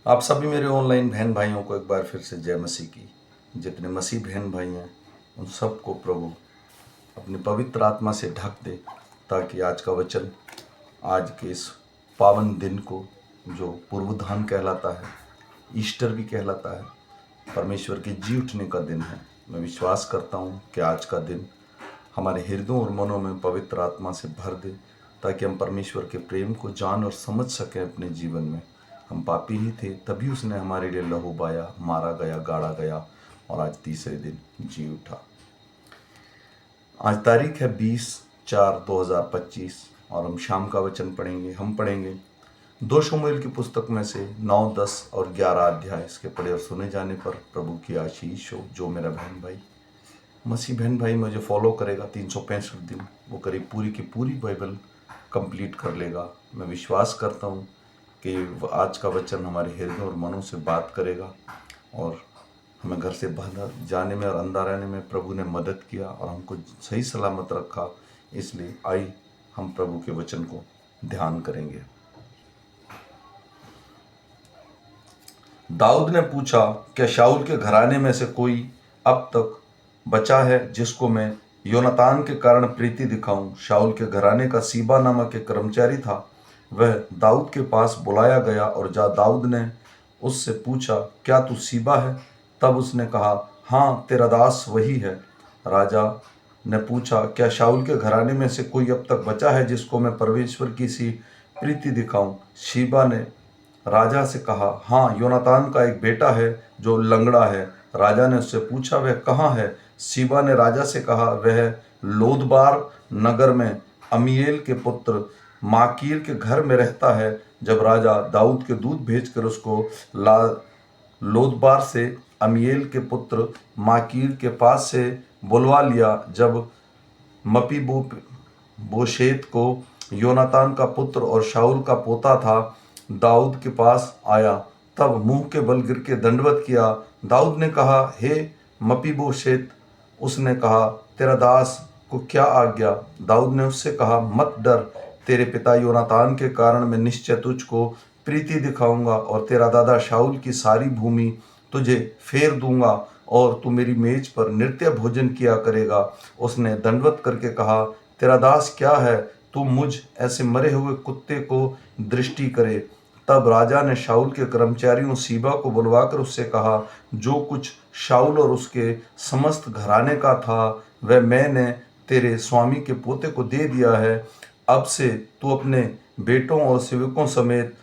आप सभी मेरे ऑनलाइन बहन भाइयों को एक बार फिर से जय मसीह की। जितने मसीह बहन भाई हैं उन सबको प्रभु अपनी पवित्र आत्मा से ढक दे, ताकि आज का वचन आज के इस पावन दिन को, जो पूर्वधान कहलाता है, ईस्टर भी कहलाता है, परमेश्वर के जी उठने का दिन है, मैं विश्वास करता हूँ कि आज का दिन हमारे हृदयों और मनों में पवित्र आत्मा से भर दे, ताकि हम परमेश्वर के प्रेम को जान और समझ सकें अपने जीवन में। हम पापी ही थे, तभी उसने हमारे लिए लहू बहाया, मारा गया, गाड़ा गया और आज तीसरे दिन जी उठा। आज तारीख है 20/4/2025 और हम शाम का वचन पढ़ेंगे। हम पढ़ेंगे 2 शमूएल की पुस्तक में से 9, 10 और 11 अध्याय। इसके पढ़े और सुने जाने पर प्रभु की आशीष हो। जो मेरा बहन भाई मसीह बहन भाई मुझे फॉलो करेगा 365 दिन, वो करीब पूरी की पूरी बाइबल कंप्लीट कर लेगा। मैं विश्वास करता हूँ कि आज का वचन हमारे हृदय और मनों से बात करेगा और हमें घर से बाहर जाने में और अंदर रहने में प्रभु ने मदद किया और हमको सही सलामत रखा। इसलिए आई हम प्रभु के वचन को ध्यान करेंगे। दाऊद ने पूछा, क्या शाऊल के घराने में से कोई अब तक बचा है जिसको मैं योनातान के कारण प्रीति दिखाऊं? शाऊल के घराने का सीबा नामक एक कर्मचारी था। वह दाऊद के पास बुलाया गया और दाऊद ने उससे पूछा, क्या तू सीबा है? तब उसने कहा, हाँ, तेरा दास वही है। राजा ने पूछा, क्या शाऊल के घराने में से कोई अब तक बचा है जिसको मैं परमेश्वर की सी प्रीति दिखाऊं? सीबा ने राजा से कहा, हाँ, योनातान का एक बेटा है जो लंगड़ा है। राजा ने उससे पूछा, वह कहाँ है? सीबा ने राजा से कहा, वह लोदबार नगर में अमीएल के पुत्र माकीर के घर में रहता है। जब राजा दाऊद के दूत भेजकर उसको लोदबार से अमीएल के पुत्र माकीर के पास से बुलवा लिया। जब मपीबोशेत को योनातान का पुत्र और शाऊल का पोता था दाऊद के पास आया, तब मुंह के बल गिर के दंडवत किया। दाऊद ने कहा, हे मपीबोशेत। उसने कहा, तेरा दास को क्या आज्ञा? दाऊद ने उससे कहा, मत डर, तेरे पिता योनातान के कारण मैं निश्चय तुझको प्रीति दिखाऊंगा और तेरा दादा शाऊल की सारी भूमि तुझे फेर दूंगा और तू मेरी मेज पर नित्य भोजन किया करेगा। उसने दंडवत करके कहा, तेरा दास क्या है, तू मुझ ऐसे मरे हुए कुत्ते को दृष्टि करे। तब राजा ने शाऊल के कर्मचारियों सीबा को बुलवाकर उससे कहा, जो कुछ शाऊल और उसके समस्त घराने का था वह मैंने तेरे स्वामी के पोते को दे दिया है। अब से तू अपने बेटों और सेवकों समेत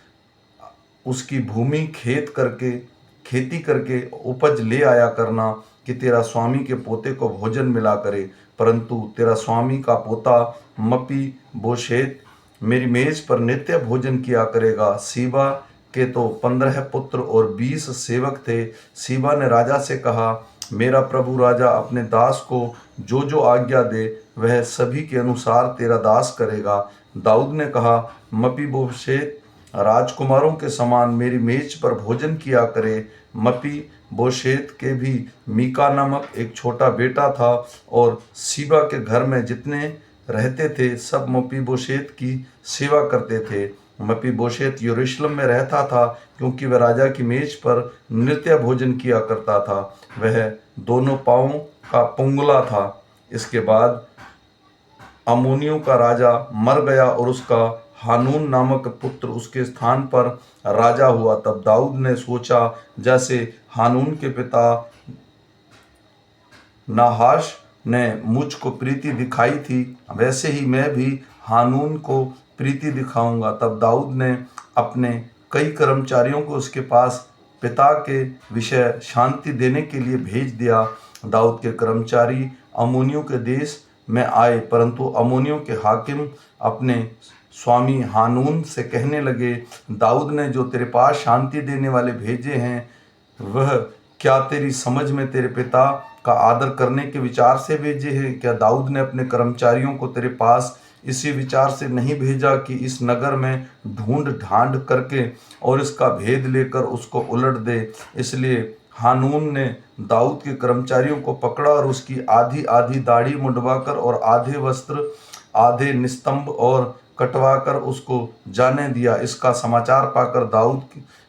उसकी भूमि खेती करके उपज ले आया करना, कि तेरा स्वामी के पोते को भोजन मिला करे। परंतु तेरा स्वामी का पोता मपीबोशेत मेरी मेज पर नित्य भोजन किया करेगा। सीबा के तो 15 पुत्र और 20 सेवक थे। सीबा ने राजा से कहा, मेरा प्रभु राजा अपने दास को जो जो आज्ञा दे वह सभी के अनुसार तेरा दास करेगा। दाऊद ने कहा, मपीबोशेत राजकुमारों के समान मेरी मेज पर भोजन किया करे। मपीबोशेत के भी मीका नामक एक छोटा बेटा था और सीबा के घर में जितने रहते थे सब मपीबोशेत की सेवा करते थे। मपीबोशेत यरूशलेम में रहता था, क्योंकि वह राजा की मेज पर नित्य भोजन किया करता था। वह दोनों पांवों का पुंगला था। इसके बाद अम्मोनियों का राजा मर गया और उसका हानून नामक पुत्र उसके स्थान पर राजा हुआ। तब दाऊद ने सोचा, जैसे हानून के पिता नाहाश ने मुझको प्रीति दिखाई थी, वैसे ही मैं भी हानून को प्रीति दिखाऊंगा। तब दाऊद ने अपने कई कर्मचारियों को उसके पास पिता के विषय शांति देने के लिए भेज दिया। दाऊद के कर्मचारी अम्मोनियों के देश में आए, परंतु अम्मोनियों के हाकिम अपने स्वामी हानून से कहने लगे, दाऊद ने जो तेरे पास शांति देने वाले भेजे हैं, वह क्या तेरी समझ में तेरे पिता का आदर करने के विचार से भेजे हैं? क्या दाऊद ने अपने कर्मचारियों को तेरे पास इसी विचार से नहीं भेजा कि इस नगर में ढूंढ ढांड करके और इसका भेद लेकर उसको उलट दे? इसलिए हानून ने दाऊद के कर्मचारियों को पकड़ा और उसकी आधी आधी दाढ़ी मुंडवाकर और आधे वस्त्र, आधे निस्तंभ और कटवाकर उसको जाने दिया। इसका समाचार पाकर दाऊद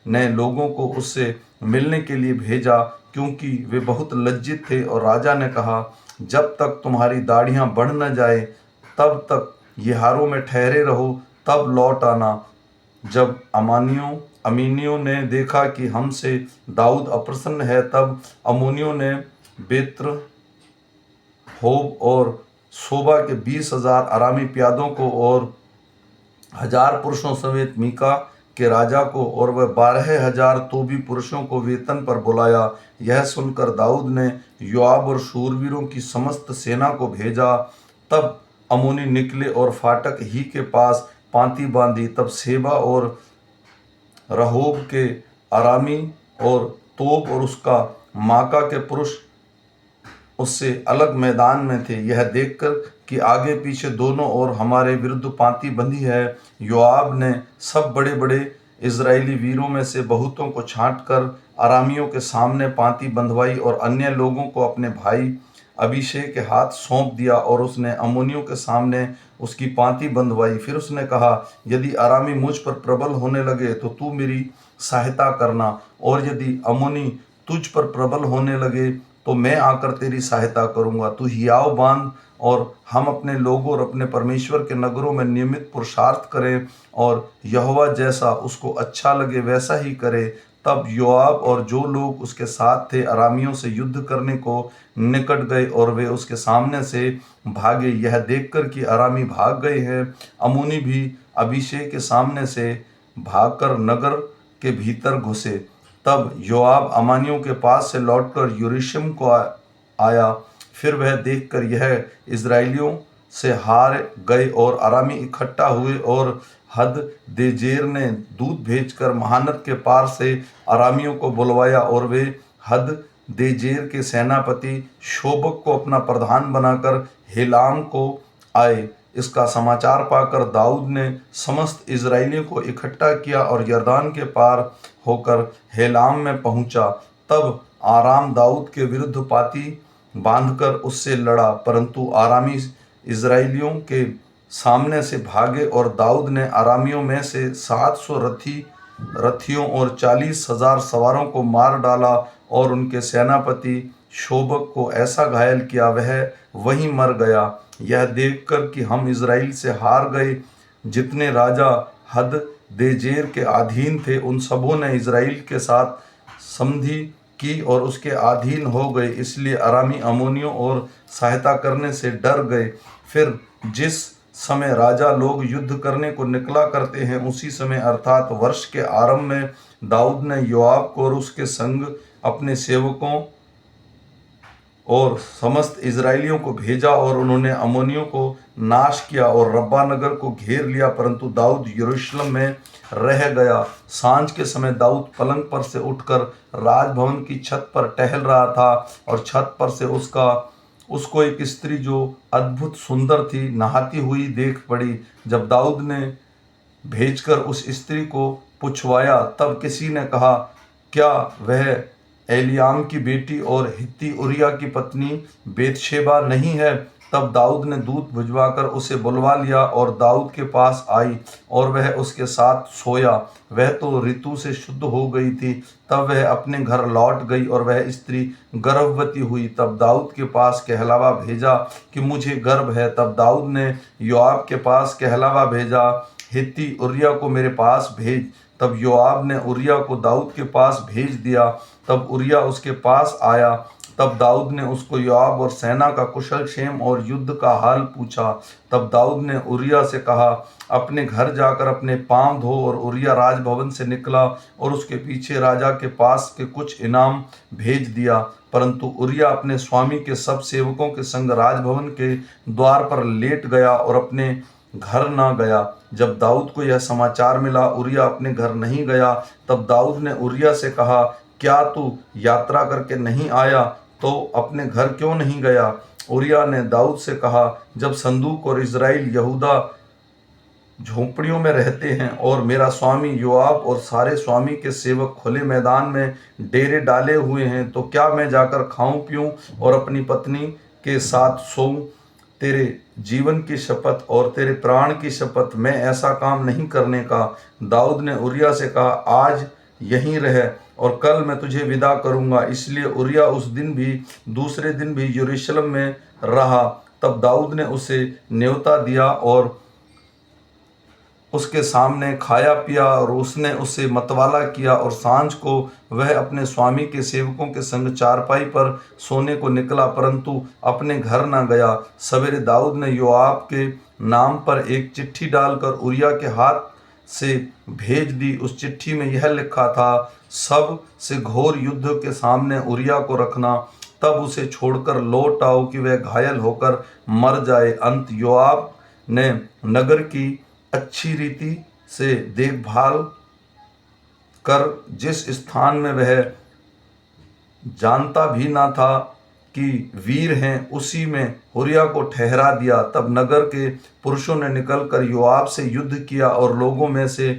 ने लोगों को उससे मिलने के लिए भेजा, क्योंकि वे बहुत लज्जित थे। और राजा ने कहा, जब तक तुम्हारी दाढ़ियां बढ़ न जाए तब तक यहारों में ठहरे रहो, तब लौट आना। जब अमीनियों ने देखा कि हमसे दाऊद अप्रसन्न है, तब अम्मोनियों ने बेत्र होब और सोबा के 20,000 अरामी प्यादों को और 1,000 पुरुषों समेत मीका के राजा को और वह 12,000 तोबी पुरुषों को वेतन पर बुलाया। यह सुनकर दाऊद ने योआब और शूरवीरों की समस्त सेना को भेजा। तब अम्मोनी निकले और फाटक ही के पास पांति बांधी। तब सेबा और रहोब के अरामी और तोब और उसका माका के पुरुष उससे अलग मैदान में थे। यह देखकर कि आगे पीछे दोनों ओर हमारे विरुद्ध पांति बंधी है, योआब ने सब बड़े बड़े इजरायली वीरों में से बहुतों को छांटकर अरामियों के सामने पांति बंधवाई और अन्य लोगों को अपने भाई अभिषेक के हाथ सौंप दिया। और उसने अम्मोनियों के सामने उसकी पांति बंधवाई। फिर उसने कहा, यदि अरामी मुझ पर प्रबल होने लगे तो तू मेरी सहायता करना, और यदि अम्मोनी तुझ पर प्रबल होने लगे तो मैं आकर तेरी सहायता करूंगा। तू हियाव बांध और हम अपने लोगों और अपने परमेश्वर के नगरों में नियमित पुरुषार्थ करें, और यहोवा जैसा उसको अच्छा लगे वैसा ही करे। तब योआब और जो लोग उसके साथ थे अरामियों से युद्ध करने को निकट गए, और वे उसके सामने से भागे। यह देखकर कि अरामी भाग गए हैं, अम्मोनी भी अभिषेक के सामने से भागकर नगर के भीतर घुसे। तब योआब अमानियों के पास से लौटकर यरूशलेम को आया। फिर वह देखकर यह इजराइलियों से हार गए और अरामी इकट्ठा हुए, और हददेजेर ने दूत भेजकर महानद के पार से अरामियों को बुलवाया, और वे हददेजेर के सेनापति शोबक को अपना प्रधान बनाकर हेलाम को आए। इसका समाचार पाकर दाऊद ने समस्त इजराइलियों को इकट्ठा किया और यरदान के पार होकर हेलाम में पहुंचा। तब आराम दाऊद के विरुद्ध पाती बांधकर उससे लड़ा, परंतु आरामी इजराइलियों के सामने से भागे, और दाऊद ने आरामियों में से 700 रथियों और 40,000 सवारों को मार डाला, और उनके सेनापति शोबक को ऐसा घायल किया वह वहीं मर गया। यह देखकर कि हम इजराइल से हार गए, जितने राजा हददेजेर के अधीन थे उन सबों ने इजराइल के साथ संधि की और उसके अधीन हो गए। इसलिए अरामी अम्मोनियों और सहायता करने से डर गए। फिर जिस समय राजा लोग युद्ध करने को निकला करते हैं, उसी समय अर्थात वर्ष के आरंभ में दाऊद ने योआब को और उसके संग अपने सेवकों और समस्त इजराइलियों को भेजा, और उन्होंने अम्मोनियों को नाश किया और रब्बा नगर को घेर लिया। परंतु दाऊद यरूशलेम में रह गया। सांझ के समय दाऊद पलंग पर से उठकर राजभवन की छत पर टहल रहा था, और छत पर से उसको एक स्त्री जो अद्भुत सुंदर थी नहाती हुई देख पड़ी। जब दाऊद ने भेजकर उस स्त्री को पुछवाया, तब किसी ने कहा, क्या वह एलियाम की बेटी और हित्ती उरिया की पत्नी बेतशेबा नहीं है? तब दाऊद ने दूत भिजवाकर उसे बुलवा लिया, और दाऊद के पास आई और वह उसके साथ सोया। वह तो ऋतु से शुद्ध हो गई थी। तब वह अपने घर लौट गई और वह स्त्री गर्भवती हुई। तब दाऊद के पास कहलावा भेजा कि मुझे गर्भ है। तब दाऊद ने योआब के पास कहलावा भेजा, हित्ती उरिया को मेरे पास भेज। तब योआब ने उरिया को दाऊद के पास भेज दिया। तब उरिया उसके पास आया। तब दाऊद ने उसको योआब और सेना का कुशल क्षेम और युद्ध का हाल पूछा। तब दाऊद ने उरिया से कहा, अपने घर जाकर अपने पांव धो। और उरिया राजभवन से निकला और उसके पीछे राजा के पास के कुछ इनाम भेज दिया। परंतु उरिया अपने स्वामी के सब सेवकों के संग राजभवन के द्वार पर लेट गया और अपने घर न गया। जब दाऊद को यह समाचार मिला उरिया अपने घर नहीं गया, तब दाऊद ने उरिया से कहा, क्या तू यात्रा करके नहीं आया तो अपने घर क्यों नहीं गया? उरिया ने दाऊद से कहा, जब संदूक और इजराइल यहूदा झोंपड़ियों में रहते हैं और मेरा स्वामी योआब और सारे स्वामी के सेवक खुले मैदान में डेरे डाले हुए हैं, तो क्या मैं जाकर खाऊं पीऊं और अपनी पत्नी के साथ सोऊं? तेरे जीवन की शपथ और तेरे प्राण की शपथ, मैं ऐसा काम नहीं करने का। दाऊद ने उरिया से कहा, आज यहीं रह और कल मैं तुझे विदा करूंगा। इसलिए उरिया उस दिन भी दूसरे दिन भी यरूशलेम में रहा। तब दाऊद ने उसे न्योता दिया और उसके सामने खाया पिया और उसने उसे मतवाला किया, और सांझ को वह अपने स्वामी के सेवकों के संग चारपाई पर सोने को निकला, परंतु अपने घर न गया। सवेरे दाऊद ने योआब के नाम पर एक चिट्ठी डालकर उरिया के हाथ से भेज दी। उस चिट्ठी में यह लिखा था, सब से घोर युद्ध के सामने उरिया को रखना, तब उसे छोड़कर लौट आओ कि वह घायल होकर मर जाए। अंत योआब ने नगर की अच्छी रीति से देखभाल कर जिस स्थान में वह जानता भी ना था कि वीर हैं, उसी में हुरिया को ठहरा दिया। तब नगर के पुरुषों ने निकलकर योआब से युद्ध किया, और लोगों में से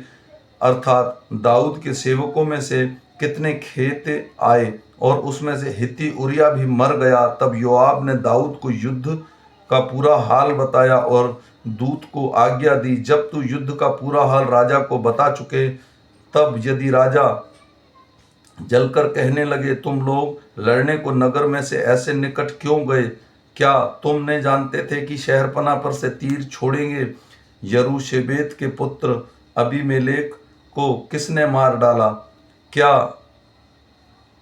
अर्थात दाऊद के सेवकों में से कितने खेते आए, और उसमें से हित्ती उरिया भी मर गया। तब योआब ने दाऊद को युद्ध का पूरा हाल बताया और दूत को आज्ञा दी, जब तू युद्ध का पूरा हाल राजा को बता चुके, तब यदि राजा जलकर कहने लगे, तुम लोग लड़ने को नगर में से ऐसे निकट क्यों गए? क्या तुम नहीं जानते थे कि शहरपनाह पर से तीर छोड़ेंगे? यरूशेबेत के पुत्र अबीमेलेक को किसने मार डाला? क्या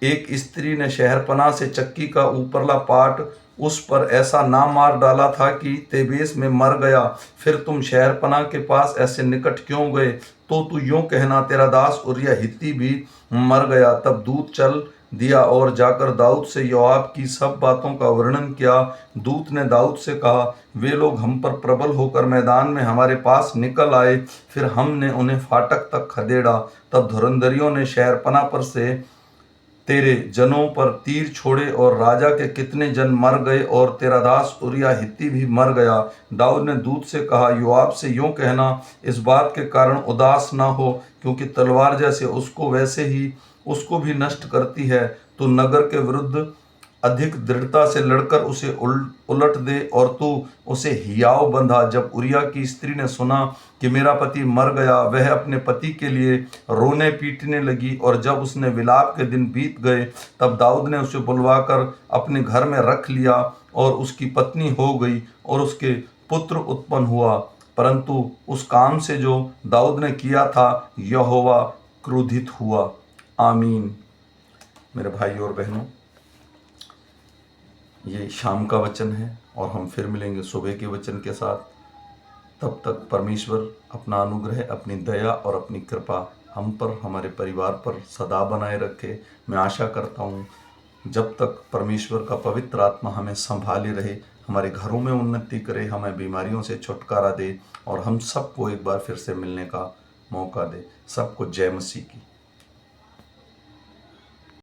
एक स्त्री ने शहरपनाह से चक्की का ऊपरला पाट उस पर ऐसा ना मार डाला था कि तेबेस में मर गया? फिर तुम शहरपनाह के पास ऐसे निकट क्यों गए? तो तू यूं कहना, तेरा दास उरिया हित्ती भी मर गया। तब दूत चल दिया और जाकर दाऊद से योआब की सब बातों का वर्णन किया। दूत ने दाऊद से कहा, वे लोग हम पर प्रबल होकर मैदान में हमारे पास निकल आए, फिर हमने उन्हें फाटक तक खदेड़ा। तब धुरंधरियों ने शहरपनाह पर से तेरे जनों पर तीर छोड़े, और राजा के कितने जन मर गए, और तेरा दास उरिया हित्ती भी मर गया। दाऊद ने दूत से कहा, योआब से यूं कहना, इस बात के कारण उदास ना हो, क्योंकि तलवार जैसे उसको वैसे ही उसको भी नष्ट करती है। तू नगर के विरुद्ध अधिक दृढ़ता से लड़कर उसे उलट दे, और तू उसे हियाव बंधा। जब उरिया की स्त्री ने सुना कि मेरा पति मर गया, वह अपने पति के लिए रोने पीटने लगी, और जब उसने विलाप के दिन बीत गए, तब दाऊद ने उसे बुलवाकर अपने घर में रख लिया, और उसकी पत्नी हो गई, और उसके पुत्र उत्पन्न हुआ। परंतु उस काम से जो दाऊद ने किया था, यहोवा क्रोधित हुआ। आमीन। मेरे भाई और बहनों, ये शाम का वचन है, और हम फिर मिलेंगे सुबह के वचन के साथ। तब तक परमेश्वर अपना अनुग्रह, अपनी दया और अपनी कृपा हम पर, हमारे परिवार पर सदा बनाए रखे। मैं आशा करता हूँ जब तक परमेश्वर का पवित्र आत्मा हमें संभाले रहे, हमारे घरों में उन्नति करे, हमें बीमारियों से छुटकारा दे, और हम सबको एक बार फिर से मिलने का मौका दे। सबको जय मसीह की।